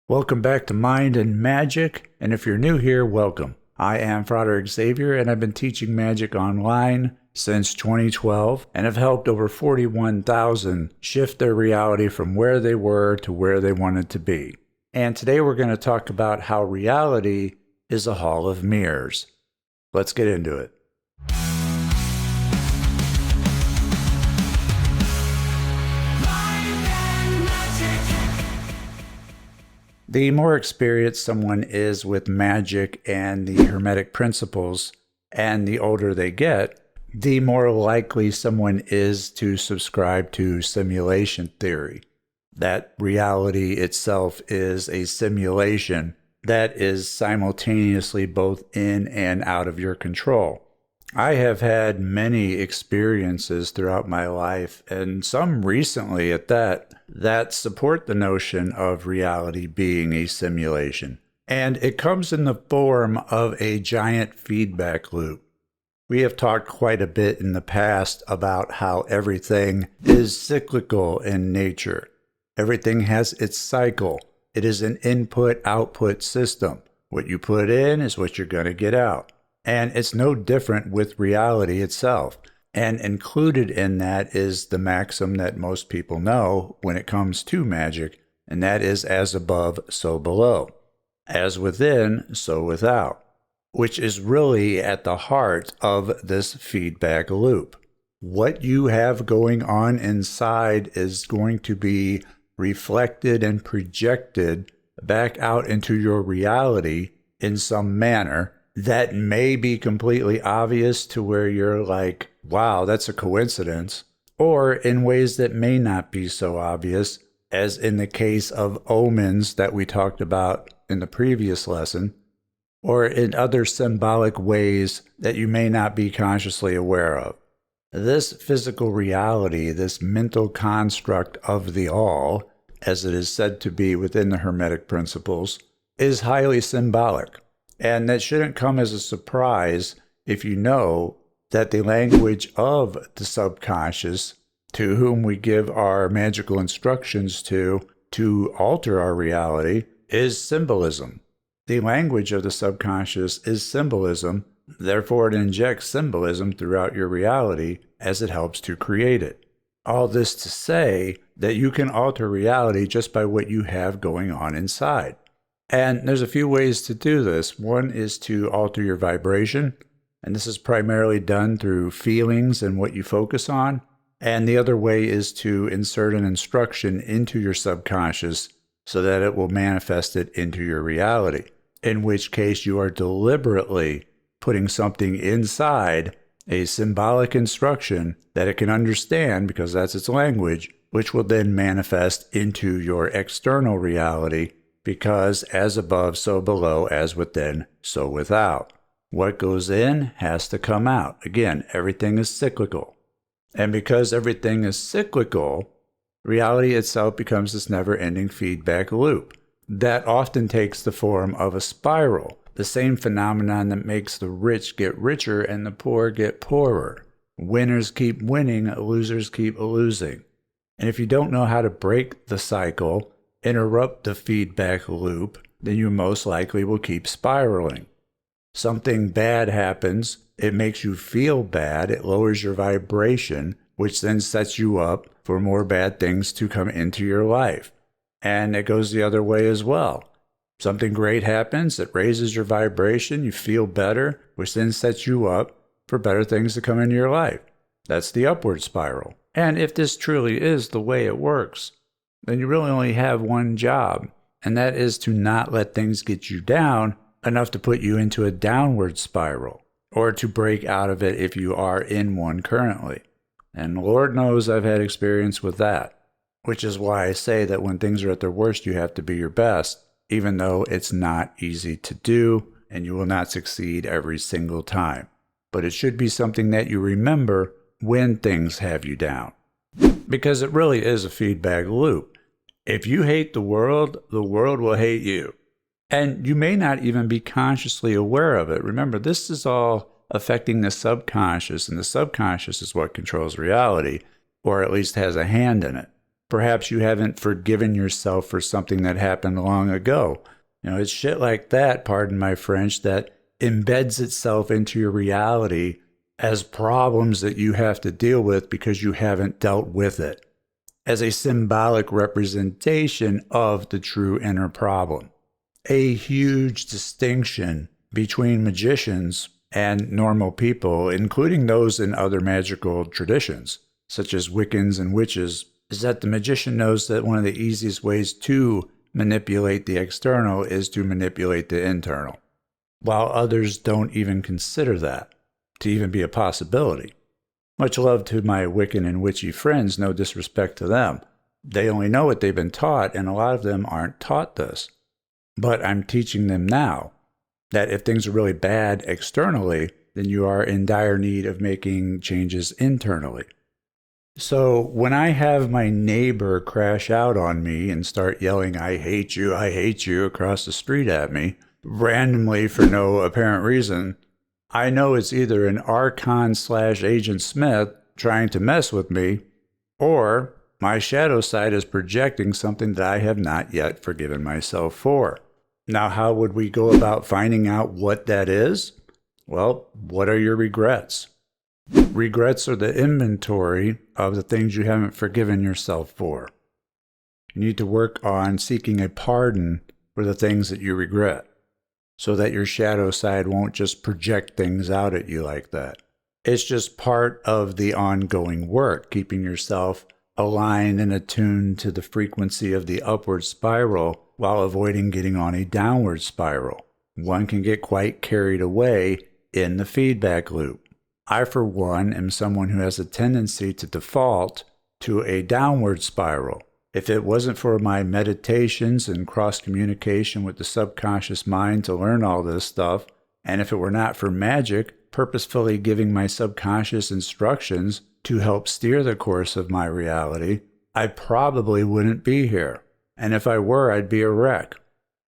Welcome back to Mind and Magic, and if you're new here, welcome. I am Frater Xavier, and I've been teaching magic online since 2012, and have helped over 41,000 shift their reality from where they were to where they wanted to be. And today we're going to talk about how reality is a hall of mirrors. Let's get into it. The more experienced someone is with magic and the hermetic principles, and the older they get, the more likely someone is to subscribe to simulation theory. That reality itself is a simulation that is simultaneously both in and out of your control. I have had many experiences throughout my life, and some recently at that support the notion of reality being a simulation. And it comes in the form of a giant feedback loop. We have talked quite a bit in the past about how everything is cyclical in nature. Everything has its cycle. It is an input-output system. What you put in is what you're going to get out. And it's no different with reality itself. And included in that is the maxim that most people know when it comes to magic, and that is as above, so below. As within, so without, which is really at the heart of this feedback loop. What you have going on inside is going to be reflected and projected back out into your reality in some manner that may be completely obvious to where you're like, wow, that's a coincidence, or in ways that may not be so obvious, as in the case of omens that we talked about in the previous lesson, or in other symbolic ways that you may not be consciously aware of. This physical reality, this mental construct of the all, as it is said to be within the Hermetic principles, is highly symbolic. And that shouldn't come as a surprise if you know that the language of the subconscious, to whom we give our magical instructions to alter our reality, is symbolism. The language of the subconscious is symbolism, therefore it injects symbolism throughout your reality as it helps to create it. All this to say that you can alter reality just by what you have going on inside. And there's a few ways to do this. One is to alter your vibration, and this is primarily done through feelings and what you focus on. And the other way is to insert an instruction into your subconscious so that it will manifest it into your reality, in which case you are deliberately putting something inside, a symbolic instruction that it can understand because that's its language, which will then manifest into your external reality. Because as above, so below, as within, so without. What goes in has to come out. Again, everything is cyclical. And because everything is cyclical, reality itself becomes this never-ending feedback loop that often takes the form of a spiral, the same phenomenon that makes the rich get richer and the poor get poorer. Winners keep winning, losers keep losing. And if you don't know how to break the cycle, interrupt the feedback loop, then you most likely will keep spiraling. Something bad happens, it makes you feel bad, it lowers your vibration, which then sets you up for more bad things to come into your life. And it goes the other way as well. Something great happens, it raises your vibration, you feel better, which then sets you up for better things to come into your life. That's the upward spiral. And if this truly is the way it works, then you really only have one job, and that is to not let things get you down enough to put you into a downward spiral, or to break out of it if you are in one currently. And Lord knows I've had experience with that, which is why I say that when things are at their worst, you have to be your best, even though it's not easy to do, and you will not succeed every single time. But it should be something that you remember when things have you down, because it really is a feedback loop. If you hate the world will hate you. And you may not even be consciously aware of it. Remember, this is all affecting the subconscious, and the subconscious is what controls reality, or at least has a hand in it. Perhaps you haven't forgiven yourself for something that happened long ago. It's shit like that, pardon my French, that embeds itself into your reality as problems that you have to deal with because you haven't dealt with it, as a symbolic representation of the true inner problem. A huge distinction between magicians and normal people, including those in other magical traditions, such as Wiccans and witches, is that the magician knows that one of the easiest ways to manipulate the external is to manipulate the internal, while others don't even consider that to even be a possibility. Much love to my Wiccan and witchy friends, no disrespect to them. They only know what they've been taught, and a lot of them aren't taught this. But I'm teaching them now that if things are really bad externally, then you are in dire need of making changes internally. So when I have my neighbor crash out on me and start yelling, I hate you, across the street at me, randomly for no apparent reason, I know it's either an Archon/Agent Smith trying to mess with me, or my shadow side is projecting something that I have not yet forgiven myself for. Now, how would we go about finding out what that is? Well, what are your regrets? Regrets are the inventory of the things you haven't forgiven yourself for. You need to work on seeking a pardon for the things that you regret, so that your shadow side won't just project things out at you like that. It's just part of the ongoing work, keeping yourself aligned and attuned to the frequency of the upward spiral while avoiding getting on a downward spiral. One can get quite carried away in the feedback loop. I, for one, am someone who has a tendency to default to a downward spiral. If it wasn't for my meditations and cross-communication with the subconscious mind to learn all this stuff, and if it were not for Magick purposefully giving my subconscious instructions to help steer the course of my reality, I probably wouldn't be here. And if I were, I'd be a wreck.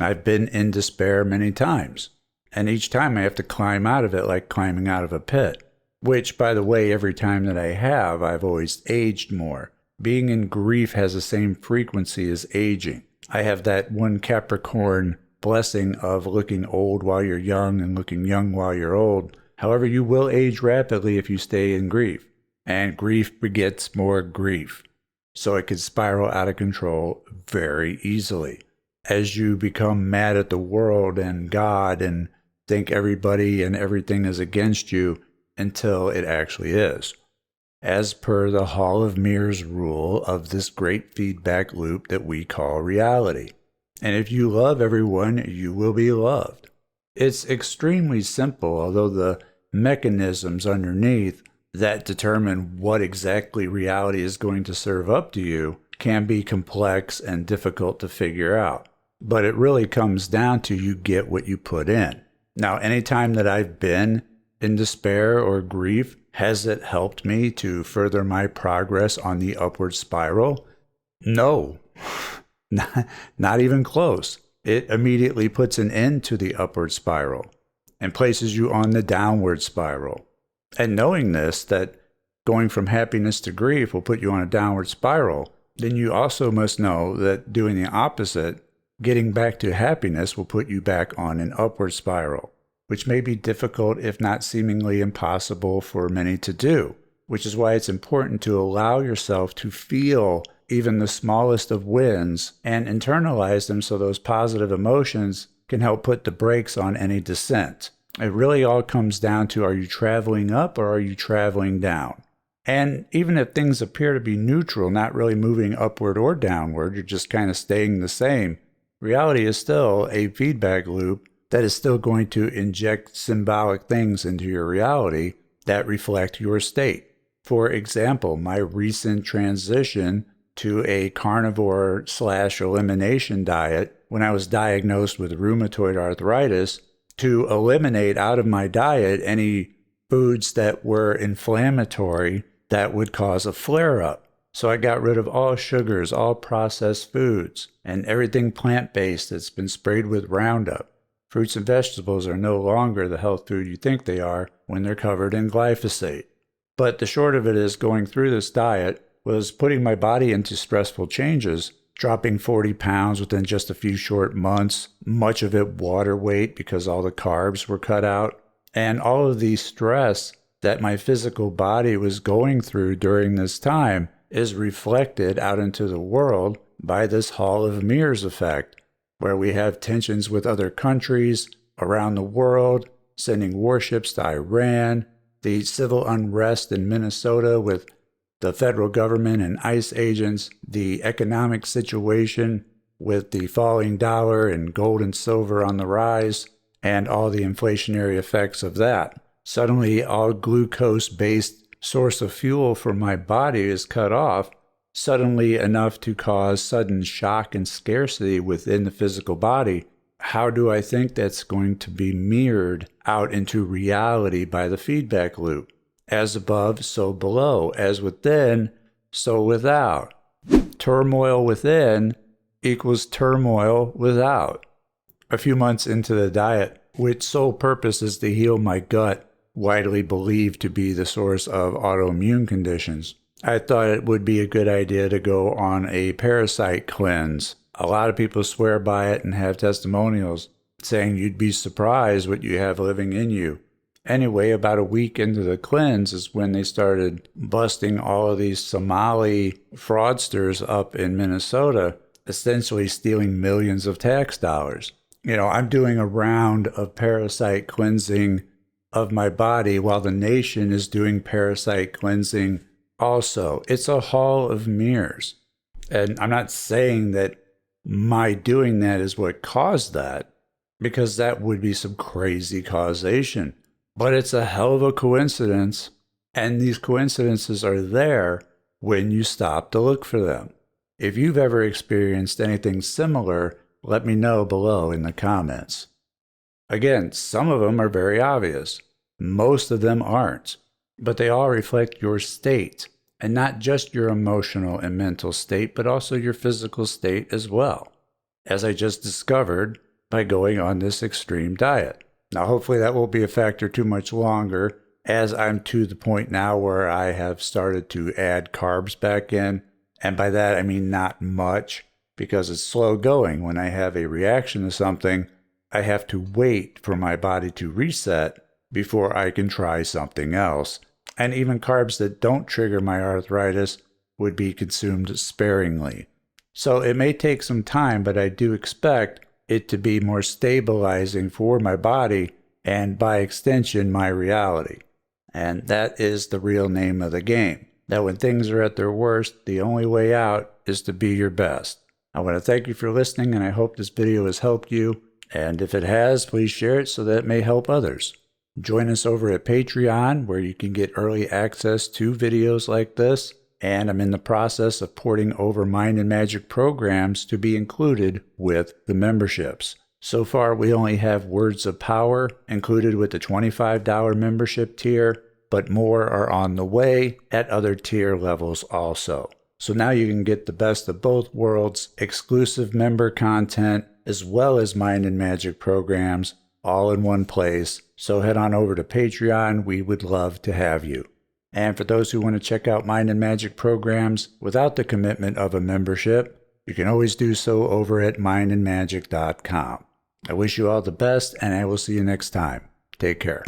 I've been in despair many times, and each time I have to climb out of it like climbing out of a pit. Which, by the way, every time that I have, I've always aged more. Being in grief has the same frequency as aging. I have that one Capricorn blessing of looking old while you're young and looking young while you're old. However, you will age rapidly if you stay in grief. And grief begets more grief. So it can spiral out of control very easily. As you become mad at the world and God and think everybody and everything is against you, until it actually is, as per the Hall of Mirrors rule of this great feedback loop that we call reality. And if you love everyone, you will be loved. It's extremely simple, although the mechanisms underneath that determine what exactly reality is going to serve up to you can be complex and difficult to figure out. But it really comes down to you get what you put in. Now, anytime that I've been in despair or grief, has it helped me to further my progress on the upward spiral? No, not even close. It immediately puts an end to the upward spiral and places you on the downward spiral. And knowing this, that going from happiness to grief will put you on a downward spiral, then you also must know that doing the opposite, getting back to happiness, will put you back on an upward spiral, which may be difficult if not seemingly impossible for many to do, which is why it's important to allow yourself to feel even the smallest of wins and internalize them so those positive emotions can help put the brakes on any descent. It really all comes down to, are you traveling up or are you traveling down? And even if things appear to be neutral, not really moving upward or downward, you're just kind of staying the same, reality is still a feedback loop that is still going to inject symbolic things into your reality that reflect your state. For example, my recent transition to a carnivore/elimination diet when I was diagnosed with rheumatoid arthritis, to eliminate out of my diet any foods that were inflammatory that would cause a flare-up. So I got rid of all sugars, all processed foods, and everything plant-based that's been sprayed with Roundup. Fruits and vegetables are no longer the health food you think they are when they're covered in glyphosate. But the short of it is, going through this diet, was putting my body into stressful changes, dropping 40 pounds within just a few short months, much of it water weight because all the carbs were cut out, and all of the stress that my physical body was going through during this time is reflected out into the world by this Hall of Mirrors effect, where we have tensions with other countries around the world, sending warships to Iran, the civil unrest in Minnesota with the federal government and ICE agents, the economic situation with the falling dollar and gold and silver on the rise, and all the inflationary effects of that. Suddenly, all glucose-based source of fuel for my body is cut off, suddenly enough to cause sudden shock and scarcity within the physical body. How do I think that's going to be mirrored out into reality by the feedback loop? As above, so below. As within, so without. Turmoil within equals turmoil without. A few months into the diet, which sole purpose is to heal my gut, widely believed to be the source of autoimmune conditions, I thought it would be a good idea to go on a parasite cleanse. A lot of people swear by it and have testimonials saying you'd be surprised what you have living in you. Anyway, about a week into the cleanse is when they started busting all of these Somali fraudsters up in Minnesota, essentially stealing millions of tax dollars. I'm doing a round of parasite cleansing of my body while the nation is doing parasite cleansing also. It's a hall of mirrors. And I'm not saying that my doing that is what caused that, because that would be some crazy causation. But it's a hell of a coincidence, and these coincidences are there when you stop to look for them. If you've ever experienced anything similar, let me know below in the comments. Again, some of them are very obvious. Most of them aren't, but they all reflect your state, and not just your emotional and mental state, but also your physical state as well, as I just discovered by going on this extreme diet. Now, hopefully that won't be a factor too much longer, as I'm to the point now where I have started to add carbs back in. And by that, I mean not much, because it's slow going. When I have a reaction to something, I have to wait for my body to reset before I can try something else. And even carbs that don't trigger my arthritis would be consumed sparingly. So it may take some time, but I do expect it to be more stabilizing for my body and, by extension, my reality. And that is the real name of the game. That when things are at their worst, the only way out is to be your best. I want to thank you for listening, and I hope this video has helped you. And if it has, please share it so that it may help others. Join us over at Patreon, where you can get early access to videos like this. And I'm in the process of porting over Mind and Magic programs to be included with the memberships. So far, we only have Words of Power included with the $25 membership tier, but more are on the way at other tier levels also. So now you can get the best of both worlds, exclusive member content, as well as Mind and Magic programs, all in one place. So head on over to Patreon. We would love to have you. And for those who want to check out Mind and Magic programs without the commitment of a membership, you can always do so over at mindandmagic.com. I wish you all the best, and I will see you next time. Take care.